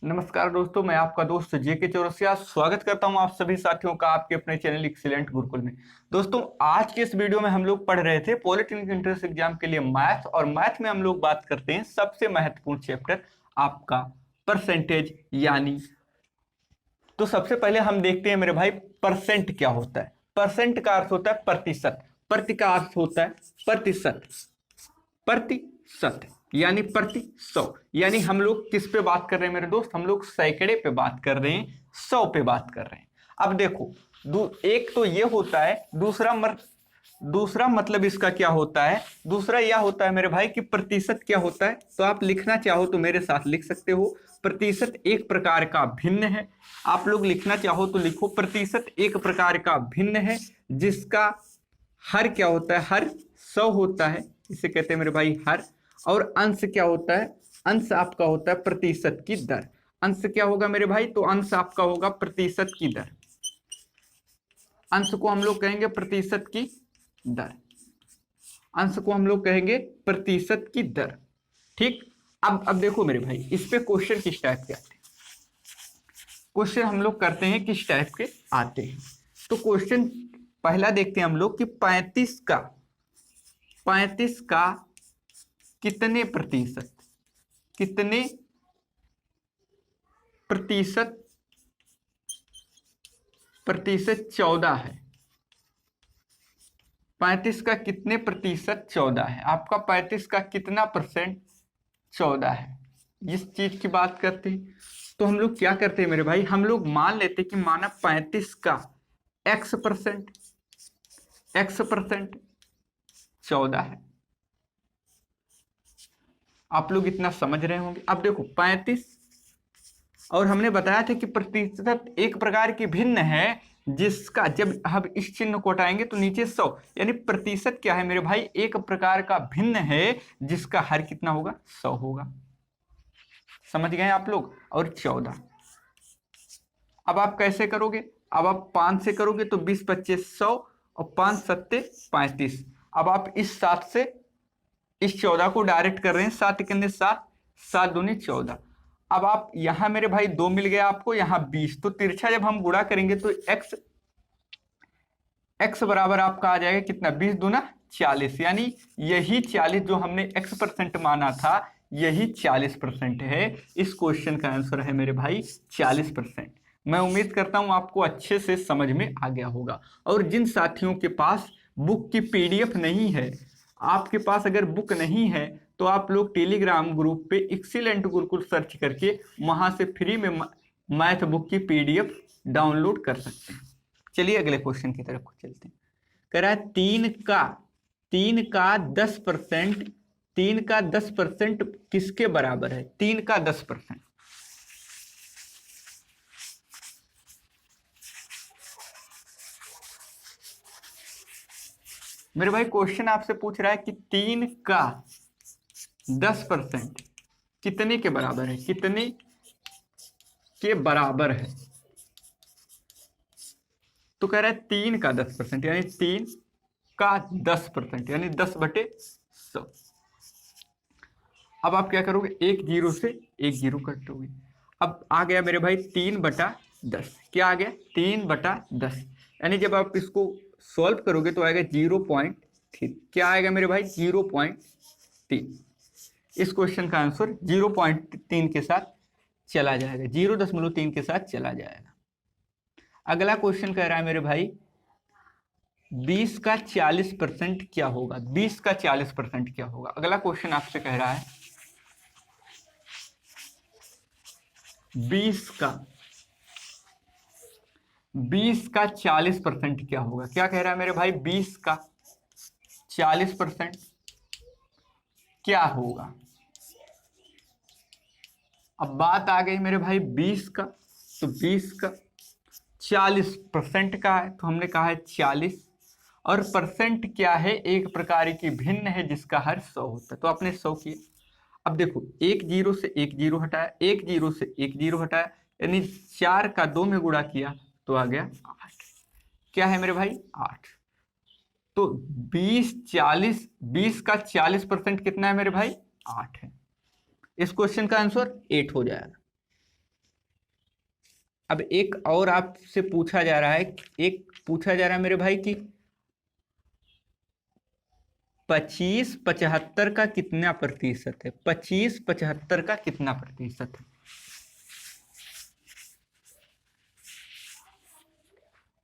नमस्कार दोस्तों, मैं आपका दोस्त जेके चौरसिया स्वागत करता हूं आप सभी साथियों का आपके अपने चैनल एक्सीलेंट गुरुकुल में। दोस्तों, आज के इस वीडियो में हम लोग पढ़ रहे थे पॉलिटेक्निक एंट्रेंस एग्जाम के लिए मैथ, और मैथ में हम लोग बात करते हैं सबसे महत्वपूर्ण चैप्टर आपका परसेंटेज यानी। तो सबसे पहले हम देखते हैं मेरे भाई परसेंट क्या होता है। परसेंट का अर्थ होता है प्रतिशत, प्रति का अर्थ होता है प्रतिशत, प्रतिशत यानी प्रति सौ। यानी हम लोग किस पे बात कर रहे हैं मेरे दोस्त, हम लोग सैकड़े पे बात कर रहे हैं, सौ पे बात कर रहे हैं। अब देखो, एक तो ये होता है, दूसरा मतलब इसका क्या होता है, दूसरा यह होता है मेरे भाई कि प्रतिशत क्या होता है। तो आप लिखना चाहो तो मेरे साथ लिख सकते हो, प्रतिशत एक प्रकार का भिन्न है। आप लोग लिखना चाहो तो लिखो, प्रतिशत एक प्रकार का भिन्न है जिसका हर क्या होता है, हर 100 होता है, इसे कहते हैं मेरे भाई हर। और अंश क्या होता है, अंश आपका होता है प्रतिशत की दर। अंश क्या होगा मेरे भाई, तो अंश आपका होगा प्रतिशत की दर। अंश को हम लोग कहेंगे प्रतिशत की दर, अंश को हम लोग कहेंगे प्रतिशत की दर। ठीक। अब देखो मेरे भाई, इस पे क्वेश्चन किस टाइप के आते हैं, क्वेश्चन हम लोग करते हैं किस टाइप के आते हैं। तो क्वेश्चन पहला देखते हैं हम लोग कि 35 का कितने प्रतिशत, कितने प्रतिशत, प्रतिशत 14 है। 35 का कितने प्रतिशत 14 है, आपका 35 का कितना परसेंट 14 है, इस चीज की बात करते हैं। तो हम लोग क्या करते हैं मेरे भाई, हम लोग मान लेते कि माना 35 का x परसेंट, x परसेंट 14 है। आप लोग इतना समझ रहे होंगे। अब देखो 35, और हमने बताया था कि प्रतिशत एक प्रकार की भिन्न है जिसका, जब हम इस चिन्ह को हटाएंगे तो नीचे 100, यानी प्रतिशत क्या है मेरे भाई, एक प्रकार का भिन्न है जिसका हर कितना होगा, 100 होगा। समझ गए आप लोग। और 14, अब आप कैसे करोगे, अब आप 5 से करोगे तो 20 25 100, और 5 सत्ते 35। अब आप इस 7 से इस 14 को डायरेक्ट कर रहे हैं, 7 कितने 7, 7 दूनी 14। अब आप यहां मेरे भाई 2 मिल गया आपको, यहां 20, तो तिरछा जब हम गुणा करेंगे तो x बराबर आपका आ जाएगा कितना, 20 दूना 40, यानी यही 40 जो हमने x परसेंट माना था, यही 40% है। इस क्वेश्चन का आंसर है मेरे भाई 40%। मैं उम्मीद करता हूं आपको अच्छे से समझ में आ गया होगा। और जिन साथियों के पास बुक की पीडीएफ नहीं है, आपके पास अगर बुक नहीं है तो आप लोग टेलीग्राम ग्रुप पे एक्सीलेंट गुरुकुल सर्च करके वहां से फ्री में मैथ बुक की पीडीएफ डाउनलोड कर सकते हैं। चलिए अगले क्वेश्चन की तरफ चलते हैं। कह रहा है 3 का 10%, 3 का 10% किसके बराबर है, 3 का 10%। मेरे भाई क्वेश्चन आपसे पूछ रहा है कि 3 का 10% कितने के बराबर है, कितने के बराबर है। तो कह रहा है 3 का 10%, यानी 3 का 10%, यानी 10/100। अब आप क्या करोगे, एक जीरो से एक जीरो काटोगे। अब आ गया मेरे भाई 3/10, क्या आ गया 3/10, यानी जब आप इसको सॉल्व करोगे तो आएगा 0.3। क्या आएगा मेरे भाई 0.3। इस क्वेश्चन का आंसर 0.3 के साथ चला जाएगा, 0.3 के साथ चला जाएगा। अगला क्वेश्चन कह रहा है मेरे भाई 20 का 40% क्या होगा, 20 का 40% क्या होगा। अगला क्वेश्चन आपसे कह रहा है 20 का 40% क्या होगा। क्या कह रहा है मेरे भाई, 20 का 40% क्या होगा। अब बात आ गई मेरे भाई 20 का, तो 20 का 40% का है, तो हमने कहा है 40, और परसेंट क्या है, एक प्रकार की भिन्न है जिसका हर 100 होता है, तो आपने 100 किए। अब देखो, एक जीरो से एक जीरो हटाया, एक जीरो से एक जीरो हटाया, यानी 4 का 2 में गुणा किया तो आ गया 8। क्या है मेरे भाई 8। तो 20 का 40% कितना है मेरे भाई, 8 है। इस क्वेश्चन का आंसर 8 हो जाएगा। अब एक और आपसे पूछा जा रहा है, मेरे भाई कि 25 75 का कितना प्रतिशत है? 25 75 का कितना प्रतिशत है?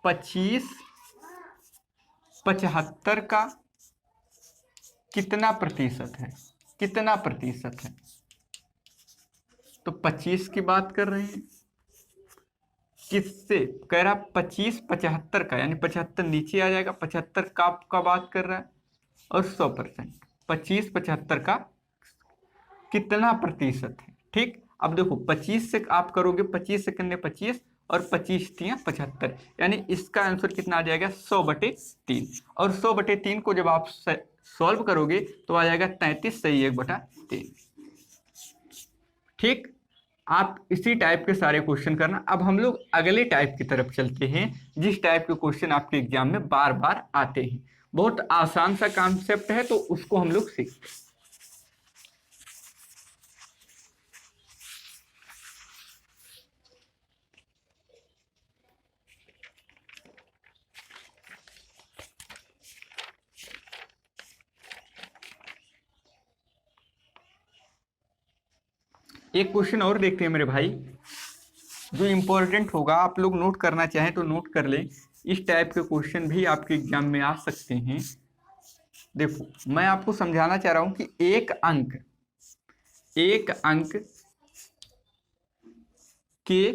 25 75 का कितना प्रतिशत है? कितना प्रतिशत है? तो 25 की बात कर रहे हैं, किससे कह रहा? 25 75 का, यानी 75 नीचे आ जाएगा, 75 का बात कर रहा है, और 100%। 25 75 का कितना प्रतिशत है? ठीक, अब देखो 25 से आप करोगे, 25 से करने 25 और 25 3 75, यानी इसका आंसर कितना आ जाएगा? 100/3। और 100/3 को जब आप सॉल्व करोगे तो आ जाएगा 33 सही 1/3। ठीक, आप इसी टाइप के सारे क्वेश्चन करना। अब हम लोग अगले टाइप की तरफ चलते हैं, जिस टाइप के क्वेश्चन आपके एग्जाम में बार बार आते हैं। बहुत आसान सा कॉन्सेप्ट है, तो उसको हम लोग सीखते हैं। एक क्वेश्चन और देखते हैं मेरे भाई, जो इंपॉर्टेंट होगा, आप लोग नोट करना चाहें तो नोट कर लें। इस टाइप के क्वेश्चन भी आपके एग्जाम में आ सकते हैं। देखो, मैं आपको समझाना चाह रहा हूं कि एक अंक के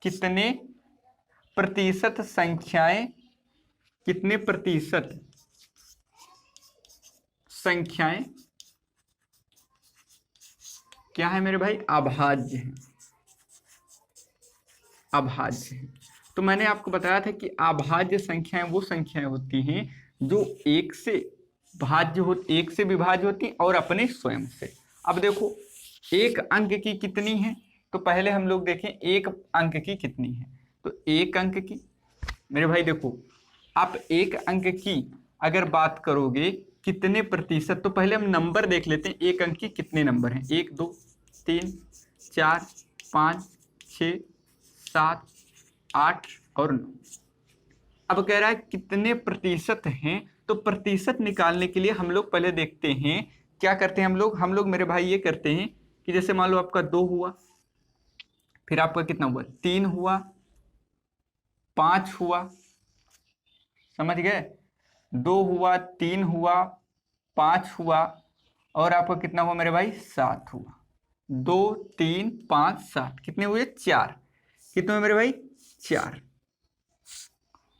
कितने प्रतिशत संख्याएं, कितने प्रतिशत संख्याएं क्या है मेरे भाई? अभाज्य है। अभाज्य है। तो मैंने आपको बताया था कि अभाज्य संख्याएं वो संख्याएं होती हैं जो एक से विभाज्य होती और अपने स्वयं से। अब देखो, एक अंक की कितनी है? तो पहले हम लोग देखें एक अंक की कितनी है। तो एक अंक की मेरे भाई देखो, आप एक अंक की अगर बात करोगे कितने प्रतिशत, तो पहले हम नंबर देख लेते हैं। एक अंक की कितने नंबर हैं? 1 2 3 4 5 6 7 8 और 9। अब कह रहा है कितने प्रतिशत हैं, तो प्रतिशत निकालने के लिए हम लोग पहले देखते हैं क्या करते हैं हम लोग मेरे भाई ये करते हैं कि जैसे मान लो आपका 2 हुआ, फिर आपका कितना हुआ? 3 हुआ, 5 हुआ, समझ गए? 2 हुआ, 3 हुआ, 5 हुआ, और आपका कितना हुआ मेरे भाई? 7 हुआ। 2 3 5 7 कितने हुए? 4। कितने हुए मेरे भाई? 4।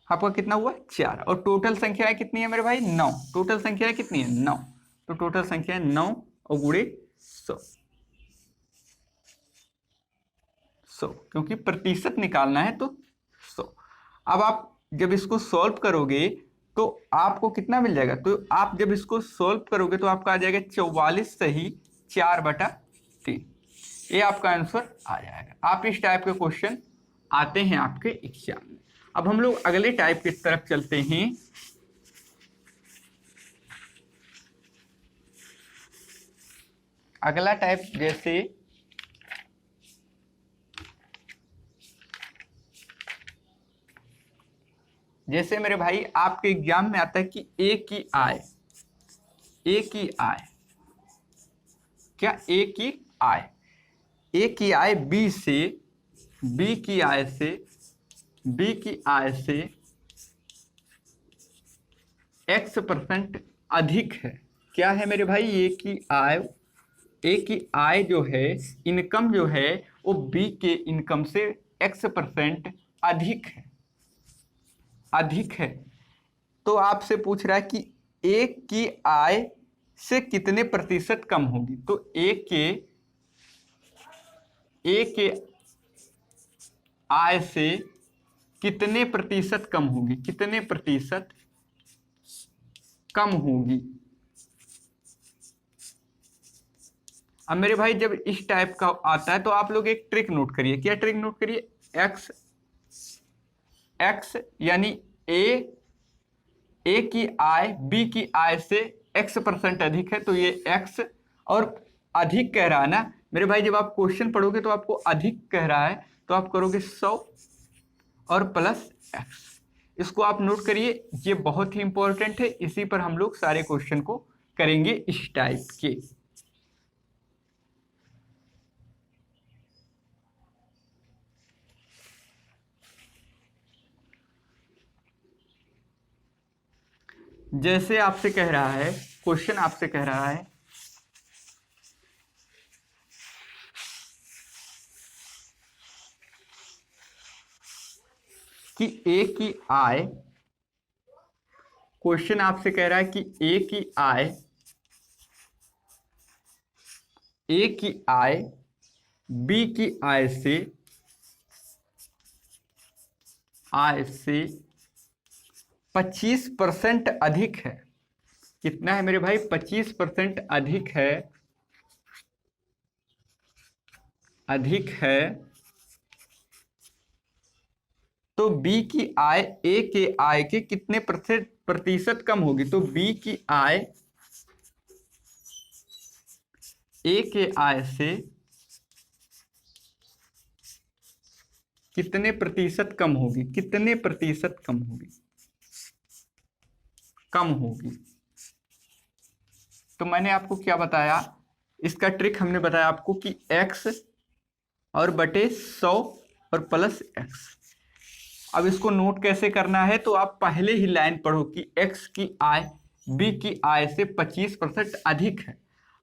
आपका कितना हुआ? 4। और टोटल संख्या कितनी है मेरे भाई? 9। टोटल संख्या कितनी है? 9। तो टोटल संख्या है 9 और गुणे 100। क्योंकि प्रतिशत निकालना है तो 100। अब आप जब इसको सॉल्व करोगे तो आपको कितना मिल जाएगा? तो आप जब इसको सॉल्व करोगे तो आपका आ जाएगा 44 सही 4/3। ये आपका आंसर आ जाएगा। आप इस टाइप के क्वेश्चन आते हैं आपके एग्जाम में। अब हम लोग अगले टाइप की तरफ चलते हैं। अगला टाइप जैसे मेरे भाई आपके एग्जाम में आता है कि ए की आय क्या? ए की आय बी की आय से X% अधिक है। क्या है मेरे भाई? ए की आय जो है, इनकम जो है, वो बी के इनकम से X% अधिक है। तो आपसे पूछ रहा है कि ए की आय से कितने प्रतिशत कम होगी। तो ए के आय से कितने प्रतिशत कम होगी? कितने प्रतिशत कम होगी? अब मेरे भाई जब इस टाइप का आता है तो आप लोग एक ट्रिक नोट करिए। क्या ट्रिक नोट करिए? एक्स यानी ए की आय बी की आय से X% अधिक है, तो ये X, और अधिक कह रहा है ना, मेरे भाई जब आप क्वेश्चन पढ़ोगे तो आपको अधिक कह रहा है तो आप करोगे 100 और प्लस एक्स। इसको आप नोट करिए, ये बहुत ही इंपॉर्टेंट है, इसी पर हम लोग सारे क्वेश्चन को करेंगे इस टाइप के। जैसे आपसे कह रहा है, क्वेश्चन आपसे कह रहा है कि ए की आय, क्वेश्चन आपसे कह रहा है कि ए की आय बी की आय से 25% अधिक है। कितना है मेरे भाई? 25% अधिक है। तो बी की आय ए के आय के कितने प्रतिशत कम होगी? तो बी की आय ए के आय से कितने प्रतिशत कम होगी? कितने प्रतिशत कम होगी? कम होगी। तो मैंने आपको क्या बताया, इसका ट्रिक हमने बताया आपको कि x और बटे 100 और प्लस x। अब इसको नोट कैसे करना है, तो आप पहले ही लाइन पढ़ो कि x की आय b की आय से 25% अधिक है।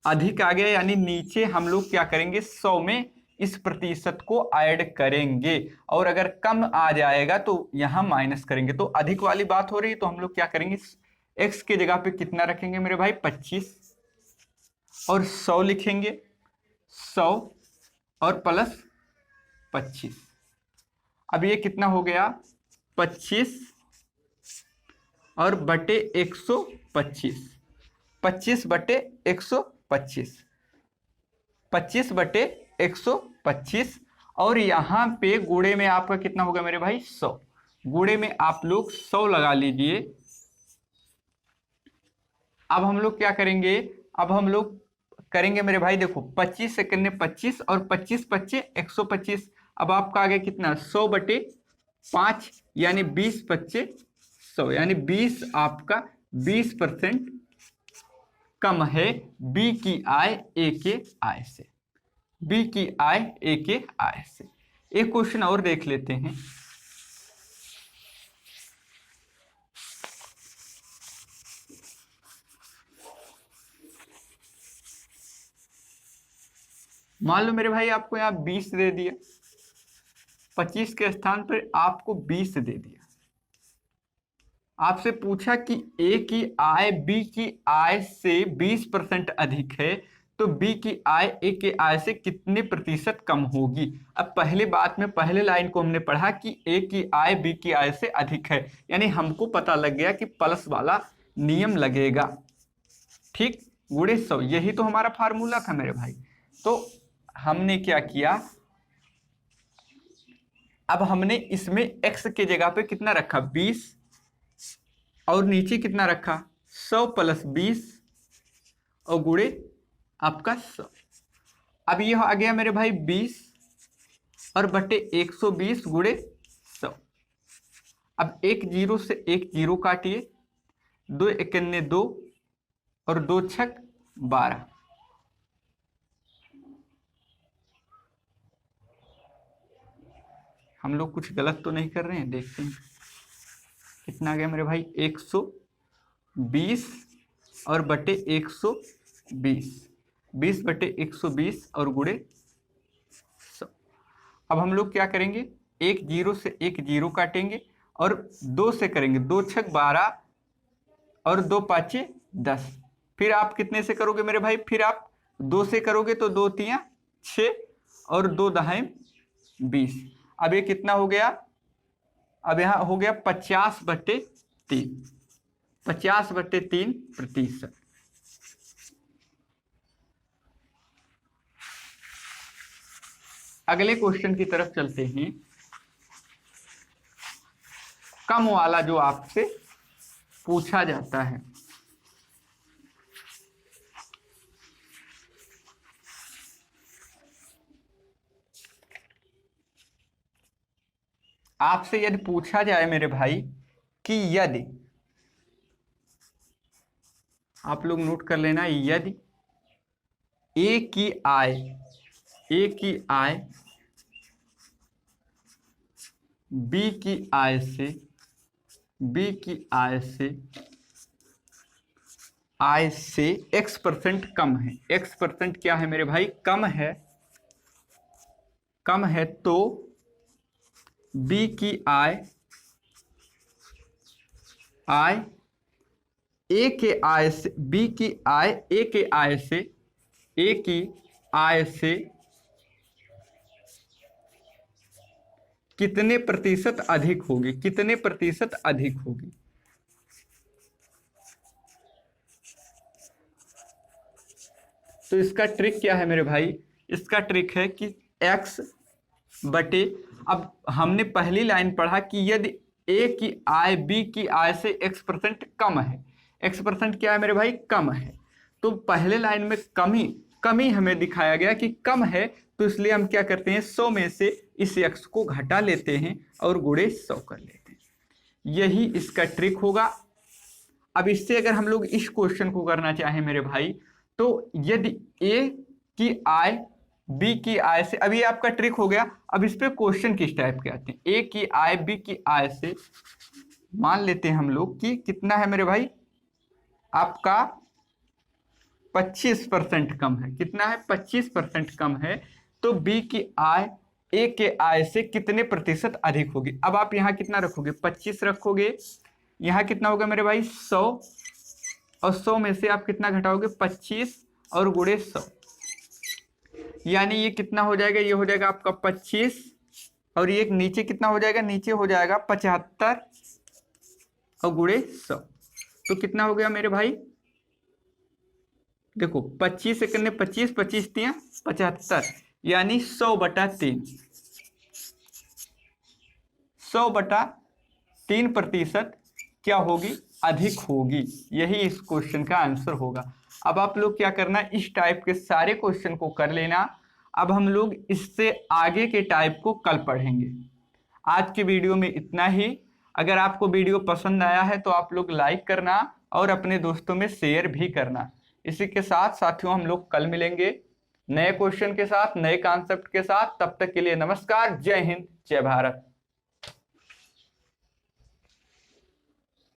अधिक आ गया, यानी नीचे हम लोग क्या करेंगे, 100 में इस प्रतिशत को ऐड करेंगे, और अगर कम आ जाएगा तो यहां माइनस करेंगे। तो अधिक वाली बात हो रही है तो हम लोग क्या करेंगे, x के जगह पे कितना रखेंगे मेरे भाई? 25 और 100 लिखेंगे, 100 और प्लस 25। अब ये कितना हो गया? 25 और बटे 125, 25 बटे 125, 25 बटे 125, और यहां पे गुणे में आपका कितना होगा मेरे भाई? 100। गुणे में आप लोग 100 लगा लीजिए। अब हम लोग क्या करेंगे, अब हम लोग करेंगे मेरे भाई, देखो 25 सेकंड में 25 और 25 25 125। अब आपका आ गया कितना? 100 बटे 5, यानी 20 25 100, यानी 20 आपका 20% कम है बी की आय ए के आय से। बी की आय ए के आय से। एक क्वेश्चन और देख लेते हैं। मान लो मेरे भाई आपको यहाँ 20 दे दिया, 25 के स्थान पर आपको 20 दे दिया। आपसे पूछा कि ए की आय बी की आय से 20% अधिक है, तो बी की आय ए के आय से कितने प्रतिशत कम होगी? अब पहले बात में पहले लाइन को हमने पढ़ा कि ए की आय बी की आय से अधिक है, यानी हमको पता लग गया कि प्लस वाला नियम लगेगा। ठीक, गुणे 100, यही तो हमारा फार्मूला था मेरे भाई। तो हमने क्या किया, अब हमने इसमें x के जगह पे कितना रखा? 20, और नीचे कितना रखा? 100 प्लस 20 और गुणे आपका 100। अब यह आ गया मेरे भाई 20 और बटे 120 गुणे 100। अब एक जीरो से एक जीरो काटिए, 2 एकान्ने 2 और 2 छक 12। हम लोग कुछ गलत तो नहीं कर रहे हैं, देखते हैं कितना आ गया मेरे भाई? 120 और बटे 120, 20 बटे 120 और गुणे 100। अब हम लोग क्या करेंगे, एक जीरो से एक जीरो काटेंगे और 2 से करेंगे, 2 छक 12 और 2 पाँचे 10। फिर आप कितने से करोगे मेरे भाई? फिर आप 2 से करोगे तो 2 तियां 6 और 2 दहाई 20। अब ये कितना हो गया? अब यहां हो गया 50 बटे 3, 50 बटे 3%। अगले क्वेश्चन की तरफ चलते हैं। कम वाला जो आपसे पूछा जाता है, आपसे यदि पूछा जाए मेरे भाई कि यदि, आप लोग नोट कर लेना, यदि ए की आय बी की आय से x% कम है, x% क्या है मेरे भाई, कम है, तो बी की आय ए के आय से, बी की आय ए की आय से कितने प्रतिशत अधिक होगी, तो इसका ट्रिक क्या है मेरे भाई, इसका ट्रिक है कि x बटे, अब हमने पहली लाइन पढ़ा कि यदि ए की आय बी की आय से x% कम है, x% क्या है मेरे भाई, कम है, तो पहले लाइन में कमी हमें दिखाया गया कि कम है, तो इसलिए हम क्या करते हैं, 100 में से इस x को घटा लेते हैं और गुणे 100 कर लेते हैं, यही इसका ट्रिक होगा। अब इससे अगर हम लोग इस क्वेश्चन को करना चाहें मेरे भाई, तो यदि ए की आय बी की आय से, अभी आपका ट्रिक हो गया, अब इस पे क्वेश्चन किस टाइप के आते हैं, ए की आय बी की आय से, मान लेते हैं हम लोग कि कितना है मेरे भाई, आपका 25% कम है, कितना है, 25% कम है, तो बी की आय ए के आय से कितने प्रतिशत अधिक होगी। अब आप यहाँ कितना रखोगे, 25 रखोगे, यहाँ कितना होगा मेरे भाई, 100, और 100 में से आप कितना घटाओगे, 25 और गुणे 100, यानी ये कितना हो जाएगा, ये हो जाएगा आपका 25, और ये नीचे कितना हो जाएगा, नीचे हो जाएगा 75 और गुणे 100, तो कितना हो गया मेरे भाई, देखो 25 से कितने, 25 25 3 75, यानी 100/3, 100/3% क्या होगी, अधिक होगी, यही इस क्वेश्चन का आंसर होगा। अब आप लोग क्या करना, इस टाइप के सारे क्वेश्चन को कर लेना, अब हम लोग इससे आगे के टाइप को कल पढ़ेंगे। आज की वीडियो में इतना ही। अगर आपको वीडियो पसंद आया है तो आप लोग लाइक करना और अपने दोस्तों में शेयर भी करना। इसी के साथ साथियों हम लोग कल मिलेंगे नए क्वेश्चन के साथ, नए कॉन्सेप्ट के साथ। तब तक के लिए नमस्कार, जय हिंद, जय भारत।